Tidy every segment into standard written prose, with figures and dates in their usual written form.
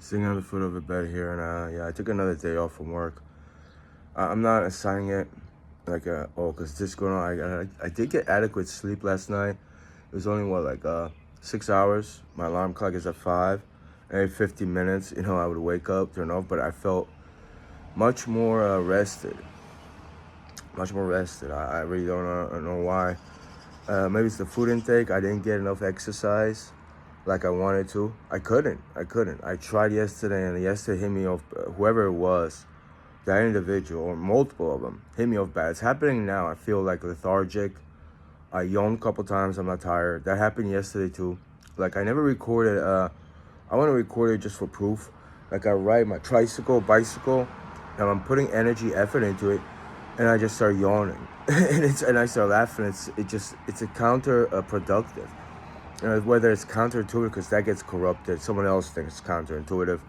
Sitting on the foot of a bed here, and yeah, I took another day off from work. I'm not assigning it like because this going on. I did get adequate sleep last night. It was only what, like 6 hours. My alarm clock is at 5. Every 50 minutes, I would wake up, turn off, but I felt much more rested. Much more rested. I really don't know why. Maybe it's the food intake. I didn't get enough exercise like I wanted to. I couldn't. I tried yesterday, and yesterday hit me off. Whoever it was, that individual or multiple of them hit me off bad. It's happening now. I feel like lethargic. I yawned a couple times. I'm not tired. That happened yesterday too. Like I never recorded. I want to record it just for proof. Like I ride my bicycle, and I'm putting energy, effort into it, and I just start yawning, and I start laughing. It's a counterproductive. Whether it's counterintuitive because that gets corrupted. Someone else thinks it's counterintuitive.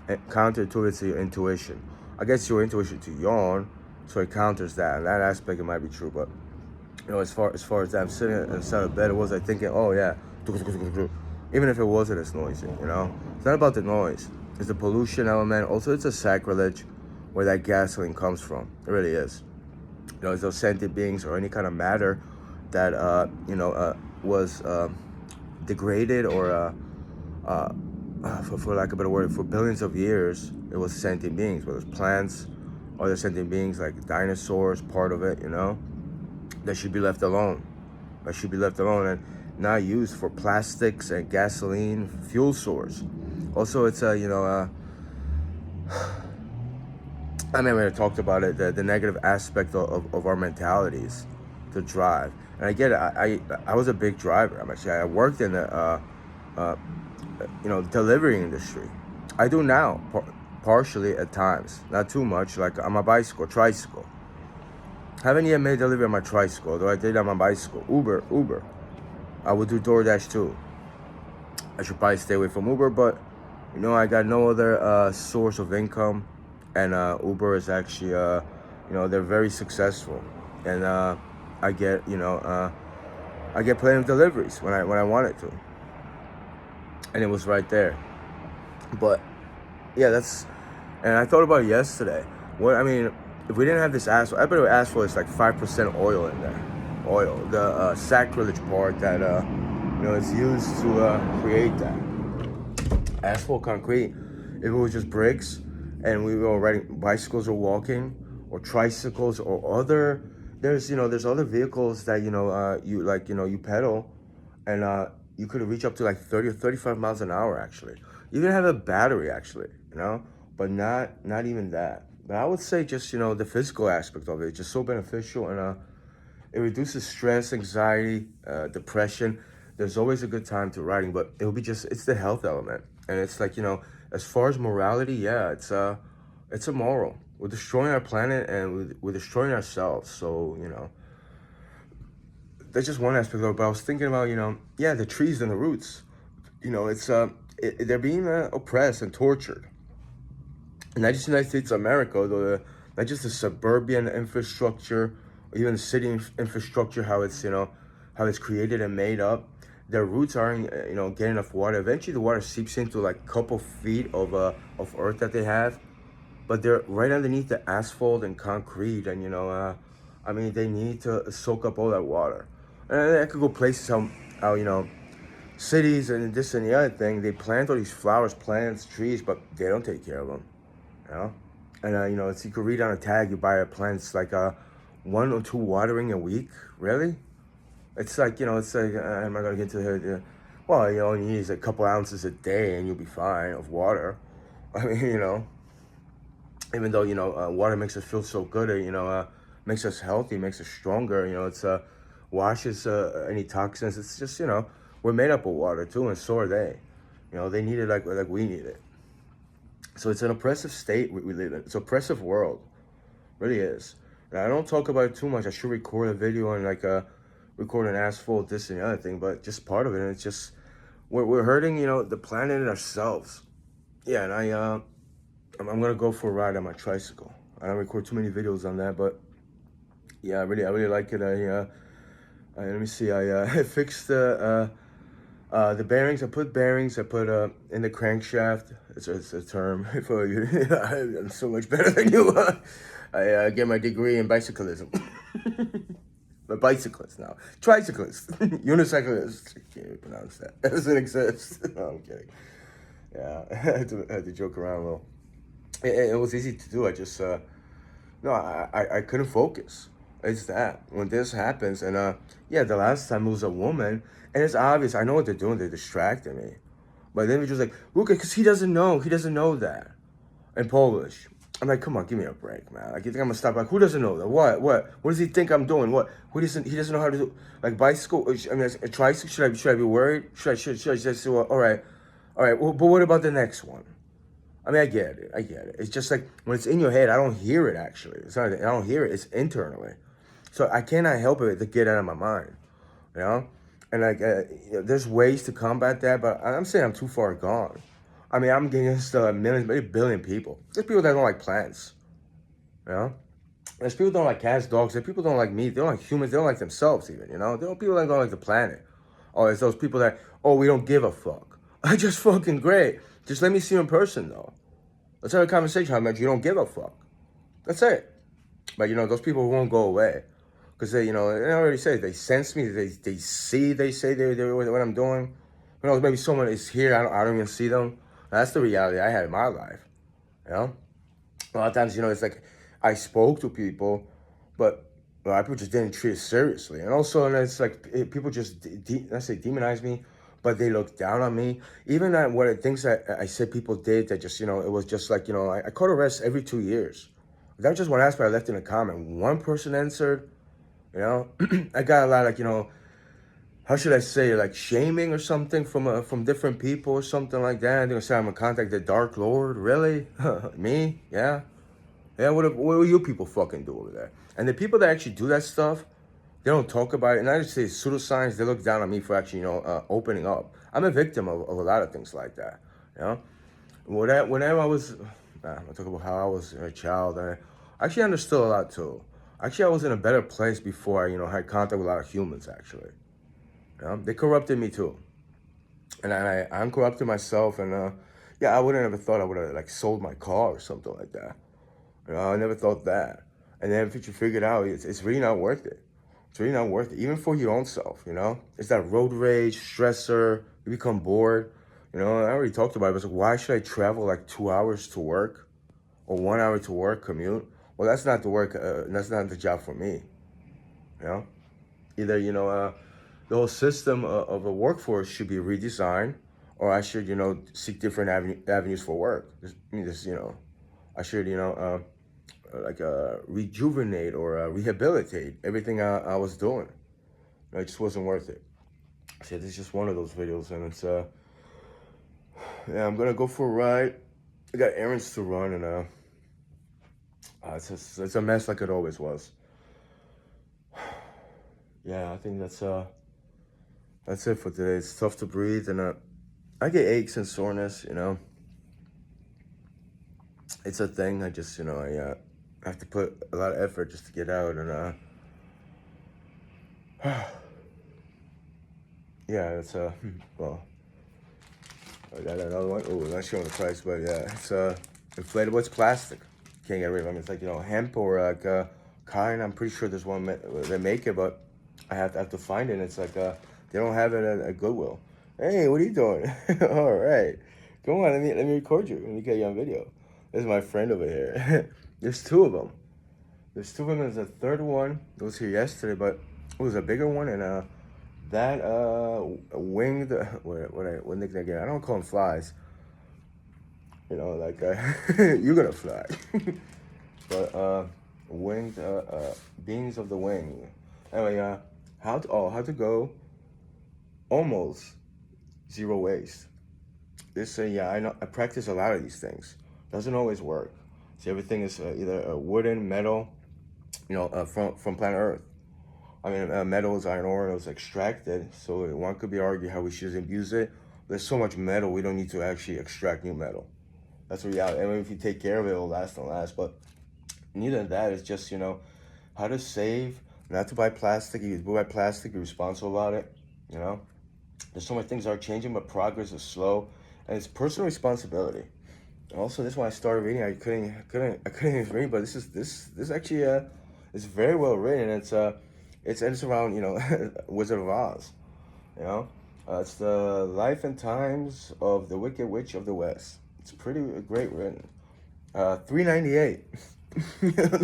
Counterintuitive to your intuition. I guess your intuition to yawn, so it counters that. And that aspect, it might be true, but as far as that, I'm sitting inside of bed. It was like thinking, oh yeah, even if it wasn't as noisy. It's not about the noise. It's the pollution element. Also, it's a sacrilege where that gasoline comes from. It really is. It's those sentient beings or any kind of matter that was degraded or for lack of a better word, for billions of years, it was sentient beings, whether it's plants, other sentient beings like dinosaurs, part of it, that should be left alone. That should be left alone and not used for plastics and gasoline fuel source. Also, it's I mean, we talked about it, the negative aspect of our mentalities, the drive. And I get it. I was a big driver. I worked in the delivery industry. I do now, partially at times, not too much. Like on my tricycle. Haven't yet made delivery on my tricycle, though I did on my bicycle. Uber. I would do DoorDash too. I should probably stay away from Uber, but I got no other source of income, and Uber is actually, they're very successful, and I get, I get plenty of deliveries when I wanted to, and it was right there. But yeah, and I thought about it yesterday. If we didn't have this asphalt, I bet asphalt is like 5% oil in there. Oil, the sacrilege part that is used to create that asphalt concrete. If it was just bricks, and we were riding bicycles or walking, or tricycles or other, there's other vehicles that you pedal, and you could reach up to like 30 or 35 miles an hour actually. You even have a battery actually, but not even that. But I would say just the physical aspect of it, just so beneficial, and it reduces stress, anxiety, depression. There's always a good time to writing, but it's the health element, and it's like as far as morality, yeah, it's immoral. We're destroying our planet, and we're destroying ourselves. So that's just one aspect of it. But I was thinking about yeah, the trees and the roots. They're being oppressed and tortured. And not just the United States of America, though, not just the suburban infrastructure, or even the city infrastructure, how it's created and made up. Their roots aren't, getting enough water. Eventually, the water seeps into like a couple feet of earth that they have, but they're right underneath the asphalt and concrete, and they need to soak up all that water. And I could go places how cities and this and the other thing, they plant all these flowers, plants, trees, but they don't take care of them. You know, and it's, you could read on a tag, you buy a plant, it's like 1 or 2 watering a week. Really? It's like it's like I'm not gonna get to the well, you only need a couple ounces a day and you'll be fine of water. I mean, even though water makes us feel so good, makes us healthy, makes us stronger. It's washes any toxins. It's just we're made up of water too, and so are they. They need it like we need it. So it's an oppressive state we live in. It's an oppressive world, really is. And I don't talk about it too much. I should record a video and record an asphalt, this and the other thing, but just part of it. And it's just we're hurting, the planet and ourselves. Yeah, and I'm gonna go for a ride on my tricycle. I don't record too many videos on that, but yeah, I really like it. Let me see. I fixed the The bearings, I put in the crankshaft. It's a term for you. I'm so much better than you. I get my degree in bicyclism. But bicyclist now. Tricyclist. Unicyclist. Can't even pronounce that. That doesn't exist. No, I'm kidding. Yeah, I had to joke around a little. It was easy to do. I just, no, I couldn't focus. It's that. When this happens, and yeah, the last time it was a woman, and it's obvious. I know what they're doing. They're distracting me. But then we're just like, look, because he doesn't know. He doesn't know that in Polish. I'm like, come on, give me a break, man. Like, you think I'm gonna stop? Like, who doesn't know that? What does he think I'm doing? What? Who doesn't? He doesn't know how to do like bicycle. I mean, a tricycle. Should I be worried? Should I just say, well, all right. Well, but what about the next one? I mean, I get it. It's just like when it's in your head, I don't hear it actually. It's not. I don't hear it. It's internally, so I cannot help it to get out of my mind. You know, and like there's ways to combat that, but I'm saying I'm too far gone. I mean, I'm against millions, maybe a billion people. There's people that don't like plants. You know, there's people that don't like cats, dogs. There's people that don't like meat. They don't like humans. They don't like themselves even. You know, there are people that don't like the planet. Oh, it's those people that we don't give a fuck. I just fucking great. Just let me see you in person though. Let's have a conversation how much you don't give a fuck. That's it. But those people won't go away. Because they, I already said, they sense me, they see, they say they what I'm doing. Maybe someone is here, I don't even see them. That's the reality I had in my life. A lot of times, it's like I spoke to people, but a lot of people just didn't treat it seriously. And also, it's like people just, let's say, demonize me, but they look down on me. Even at what things that I said people did that just, it was just like, I caught arrests every 2 years. That was just one aspect I left in a comment. One person answered, I got a lot like, how should I say, like shaming or something from different people or something like that. They're gonna say I'm gonna contact the Dark Lord. Really? Me? Yeah. Yeah. What do you people fucking do over there? And the people that actually do that stuff, they don't talk about it. And I just say pseudoscience. They look down on me for actually, opening up. I'm a victim of a lot of things like that. Whenever I was, I talk about how I was a child. I actually understood a lot too. Actually, I was in a better place before I, had contact with a lot of humans. Actually, they corrupted me too, and I uncorrupted myself. And yeah, I wouldn't have ever thought I would have like sold my car or something like that. I never thought that. And then if you figured out, it's really not worth it. It's really not worth it, even for your own self. It's that road rage, stressor. You become bored. I already talked about it. I was like, why should I travel like 2 hours to work, or 1 hour to work commute? Well, that's not the work. That's not the job for me. Either the whole system of a workforce should be redesigned, or I should seek different avenues for work. I should like rejuvenate or rehabilitate everything I was doing. It just wasn't worth it. So this is just one of those videos, and it's yeah, I'm gonna go for a ride. I got errands to run, and it's a mess like it always was. Yeah, I think that's it for today. It's tough to breathe, and I get aches and soreness. It's a thing. I just I have to put a lot of effort just to get out, and yeah, it's well, I got another one. Oh, not showing the price, but yeah, it's inflatable. It's plastic. Can't get rid of them. It's like hemp or like kind. I'm pretty sure there's one they make it, but I have to find it. And it's like they don't have it at Goodwill. Hey, what are you doing? All right, come on. Let me record you. Let me get you on video. This is my friend over here. There's two of them. There's two of them. There's a third one. It was here yesterday, but it was a bigger one, and that winged what nickname again? I don't call them flies. Like you're gonna fly. But winged beings of the wing. Anyway, how to go almost zero waste. Yeah, I know. I practice a lot of these things. Doesn't always work. See, everything is either wooden, metal, from planet Earth. I mean, metal is iron ore. It was extracted, so one could be argued how we shouldn't use it. There's so much metal, we don't need to actually extract new metal. That's the reality. I mean, if you take care of it, it'll last and last. But neither of that. It's just how to save, not to buy plastic. If you buy plastic, you're responsible about it. There's so many things are changing, but progress is slow, and it's personal responsibility. Also, this one I started reading, I couldn't even read, but this actually is very well written. It's around Wizard of Oz, you know. It's the life and times of the Wicked Witch of the West. It's pretty great written. $3.98.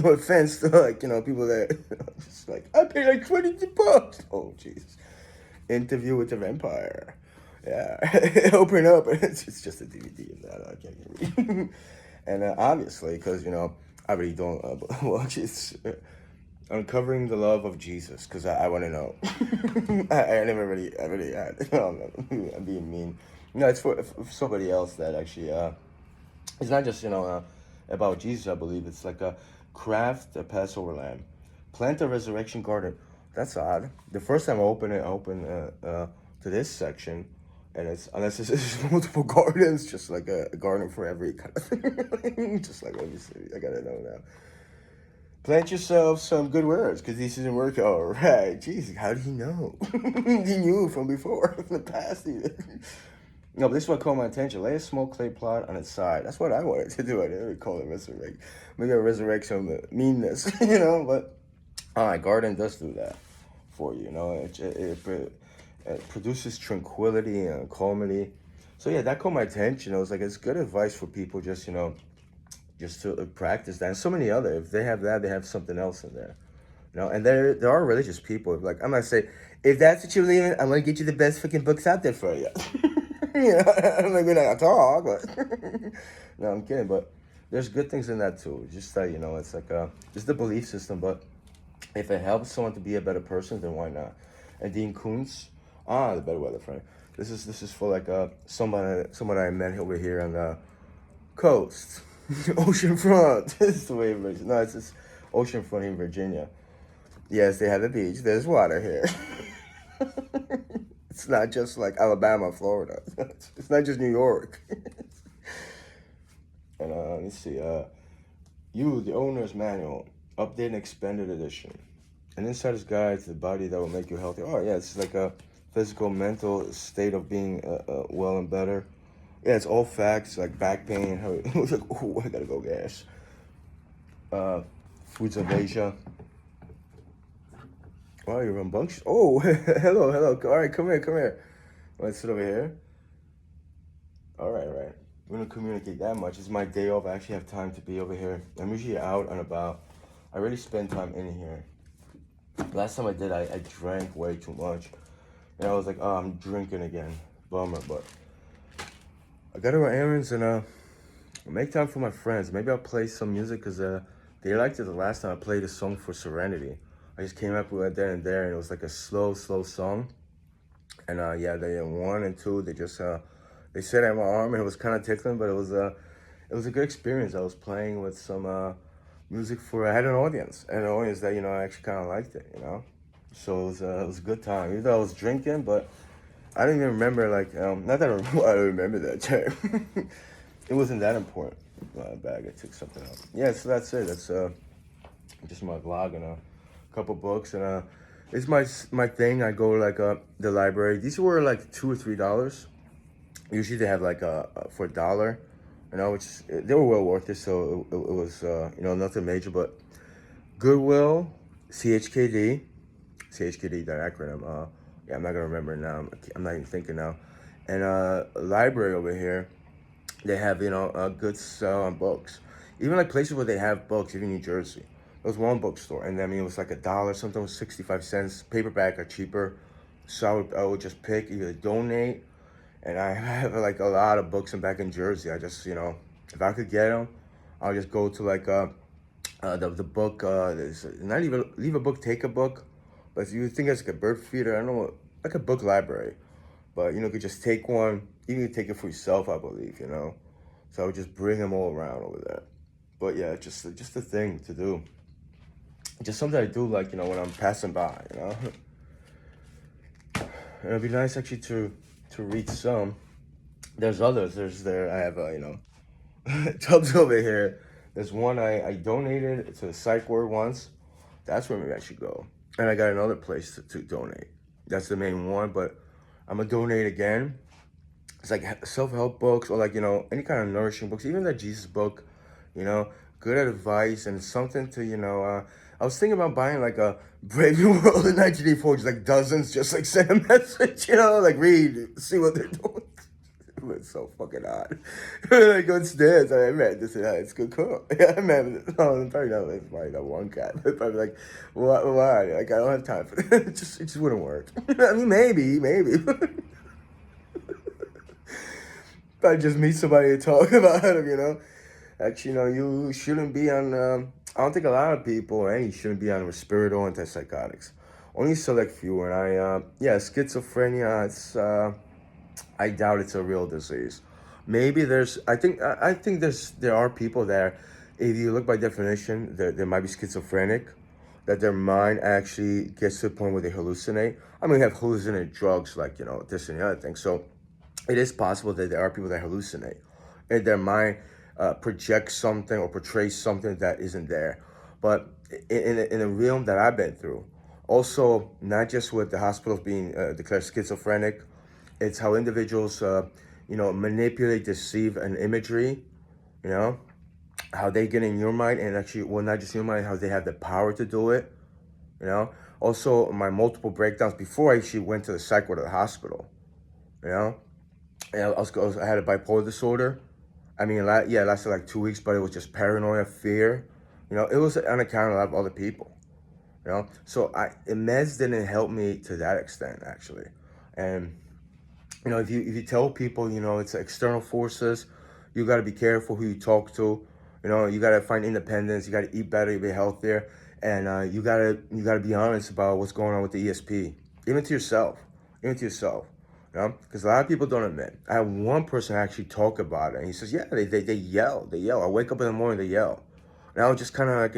No offense to people that just like I paid like $22. Oh Jesus! Interview with the Vampire. Yeah, open up. It's just a DVD of that. I can't get read. And obviously, because I really don't watch it. Uncovering the love of Jesus, because I want to know. I really had. I'm being mean. No, it's for somebody else that actually. It's not just about Jesus. I believe it's like a craft a Passover lamb, plant a resurrection garden. That's odd. The first time I opened to this section, and it's unless it's multiple gardens, just like a garden for every kind of thing. Just like let me see. I gotta know now. Plant yourself some good words, because this isn't working. All right, jeez, how did he know? He knew from before, from the past even. No, but this is what caught my attention. Lay a small clay plot on its side. That's what I wanted to do. I didn't really call it resurrect. Maybe I resurrect some meanness, but all right, garden does do that for you, it produces tranquility and calmity. So yeah, that caught my attention. It was like, it's good advice for people just to practice that. And so many other, if they have that, they have something else in there. And there are religious people. Like, I'm not saying, if that's what you believe in, I'm going to get you the best freaking books out there for you. I'm not going to talk, but no, I'm kidding. But there's good things in that too. Just that, it's like just the belief system. But if it helps someone to be a better person, then why not? And Dean Koontz, the better weather friend. This is for like someone I met over here on the coast. Oceanfront. This is the way it is. No, it's just oceanfront in Virginia. Yes, they have a beach. There's water here. It's not just like Alabama, Florida. It's not just New York. And let me see. The Owner's Manual, Update and Expanded Edition. An insider's guide to the body that will make you healthy. Oh yeah, it's like a physical, mental state of being well and better. Yeah, it's all facts, like back pain. It was like, oh, I gotta go gas. Foods of Asia. Oh, you're rambunctious. Oh, hello. All right, come here. Let's sit over here. All right. We're gonna communicate that much. It's my day off. I actually have time to be over here. I'm usually out and about. I really spend time in here. Last time I did, I drank way too much. And I was like, oh, I'm drinking again. Bummer, but I gotta run errands and make time for my friends. Maybe I'll play some music because they liked it the last time I played a song for Serenity. I just came up with it there and there, and it was like a slow song. And yeah, they 1 and 2, they just they said at my arm, and it was kind of tickling, but it was a good experience. I was playing with some music I had an audience that I actually kind of liked it, So it was a good time. Even though I was drinking, but I don't even remember, not that I remember that time. It wasn't that important. My bag, I took something out. Yeah, so that's it. That's just my vlog and a couple books. And it's my thing. I go to the library. These were like $2 or $3. Usually they have for $1, which they were well worth it. So it was, nothing major, but Goodwill, CHKD, that acronym. Yeah, I'm not gonna remember it now. I'm not even thinking now. And a library over here, they have a good sell on books. Even like places where they have books, even New Jersey. There was one bookstore, and it was like $1, something was 65 cents. Paperback are cheaper, so I would just pick either donate. And I have like a lot of books back in Jersey. I just if I could get them, I'll just go to the book. Not even leave a book, take a book. But you think it's like a bird feeder, I don't know, like a book library. But, you could just take one. You can take it for yourself, I believe, So I would just bring them all around over there. But yeah, just a thing to do. Just something I do, when I'm passing by, And it'd be nice actually to read some. There's others. I have, tubs over here. There's one I donated to the psych ward once. That's where maybe I should go. And I got another place to donate. That's the main one, but I'm gonna donate again. It's like self-help books or like, any kind of nourishing books, even the Jesus book, you know, good advice and something to, I was thinking about buying like a Brave New World in 1984, just like dozens, just like send a message, like read, see what they're doing. It's so fucking odd. Like upstairs, I read this. It's good cool. Yeah, man. I'm probably not. It's probably not one cat. But probably like, why? Like I don't have time for it. It just wouldn't work. I mean, maybe. If I just meet somebody to talk about him. Actually, you shouldn't be on. I don't think a lot of people or any shouldn't be on Risperdal or antipsychotics. Only select few. And yeah, schizophrenia. I doubt it's a real disease. Maybe there's. I think there are people that, if you look by definition, there might be schizophrenic, that their mind actually gets to the point where they hallucinate. I mean, we have hallucinate drugs like this and the other thing. So it is possible that there are people that hallucinate, and their mind projects something or portrays something that isn't there. But in a realm that I've been through, also not just with the hospitals being declared schizophrenic, it's how individuals manipulate, deceive, and imagery. You know how they get in your mind, and actually, well, not just your mind, how they have the power to do it. Also my multiple breakdowns before I actually went to the psych ward or the hospital. You know, and I had a bipolar disorder. I mean, it lasted like 2 weeks, but it was just paranoia, fear. It was on account of other people. So meds didn't help me to that extent actually. And if you tell people, it's external forces, you got to be careful who you talk to. You got to find independence. You got to eat better, be healthier, and you got to be honest about what's going on with the ESP, even to yourself, even to yourself. Because a lot of people don't admit. I had one person actually talk about it, and he says, yeah, they yell. They yell. I wake up in the morning, they yell. And I was just kind of like,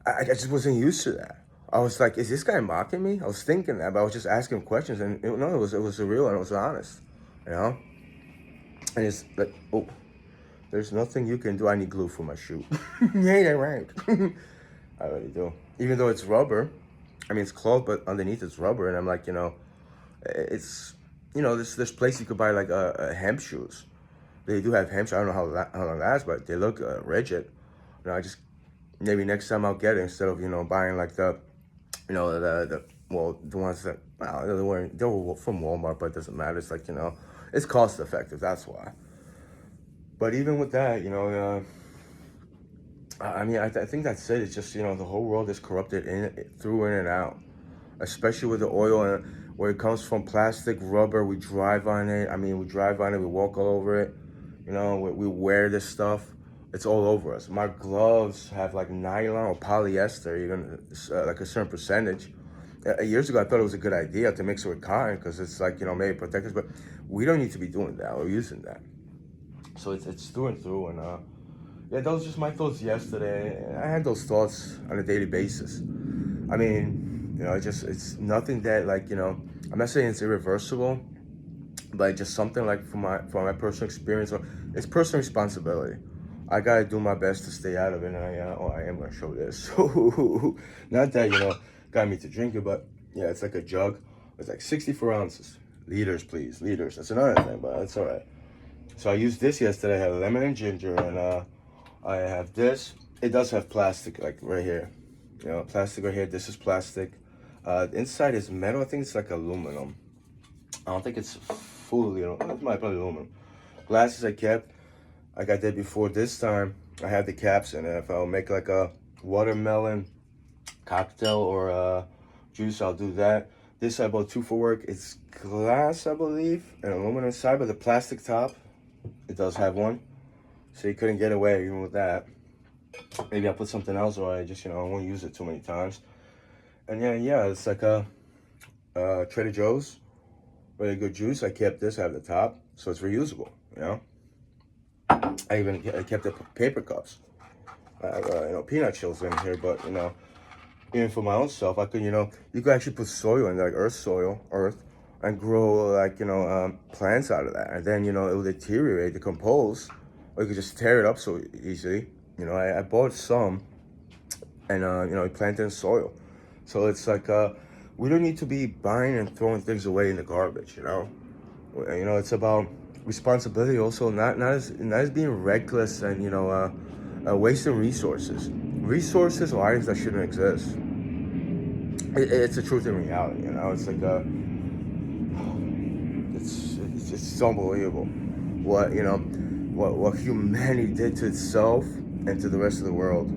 I just wasn't used to that. I was like, is this guy mocking me? I was thinking that, but I was just asking him questions, and no, it was real and it was honest, you know. And it's like, oh, there's nothing you can do. I need glue for my shoe. Yeah, that right. I really do. Even though it's rubber, I mean it's cloth, but underneath it's rubber, and I'm like, it's, there's places you could buy like hemp shoes. They do have hemp shoes. I don't know how long it lasts, but they look rigid. I just maybe next time I'll get it instead of buying like the ones that they were from Walmart, but it doesn't matter. It's like it's cost effective. That's why. But even with that, I mean, I think that's it. It's just the whole world is corrupted through in and out, especially with the oil and where it comes from plastic, rubber. We drive on it. I mean, we drive on it. We walk all over it. We wear this stuff. It's all over us. My gloves have like nylon or polyester, even like a certain percentage. Years ago, I thought it was a good idea to mix it with cotton because it's like maybe protect us, but we don't need to be doing that or using that. So it's through and through, and yeah, those were just my thoughts yesterday. I had those thoughts on a daily basis. I mean, it's nothing that like I'm not saying it's irreversible, but just something like from my personal experience, or it's personal responsibility. I gotta do my best to stay out of it, and I am gonna show this. Not that got me to drink it, but yeah, it's like a jug. It's like 64 ounces. Liters, please, liters. That's another thing, but that's all right. So I used this yesterday. I had lemon and ginger, and I have this. It does have plastic, like right here. Plastic right here. This is plastic. The inside is metal. I think it's like aluminum. I don't think it's fully. It might be aluminum. Glasses I kept. Like I did before. This time I have the caps in it. If I'll make like a watermelon cocktail or juice, I'll do that. This I bought 2 for work. It's glass, I believe, and aluminum side, but the plastic top, it does have one. So you couldn't get away even with that. Maybe I'll put something else, or I just, I won't use it too many times. And yeah, it's like a Trader Joe's, really good juice. I kept this, I have the top, so it's reusable, I kept the paper cups. I have, peanut shells in here, but, even for my own self, I could, you could actually put soil in, like earth, and grow, like, plants out of that. And then, it will deteriorate, decompose, or you could just tear it up so easily. I bought some, and, planted in soil. So it's like, we don't need to be buying and throwing things away in the garbage. It's about responsibility. Also, not as being reckless and wasting resources. Resources or items that shouldn't exist. It's a truth and reality. It's like it's unbelievable what humanity did to itself and to the rest of the world.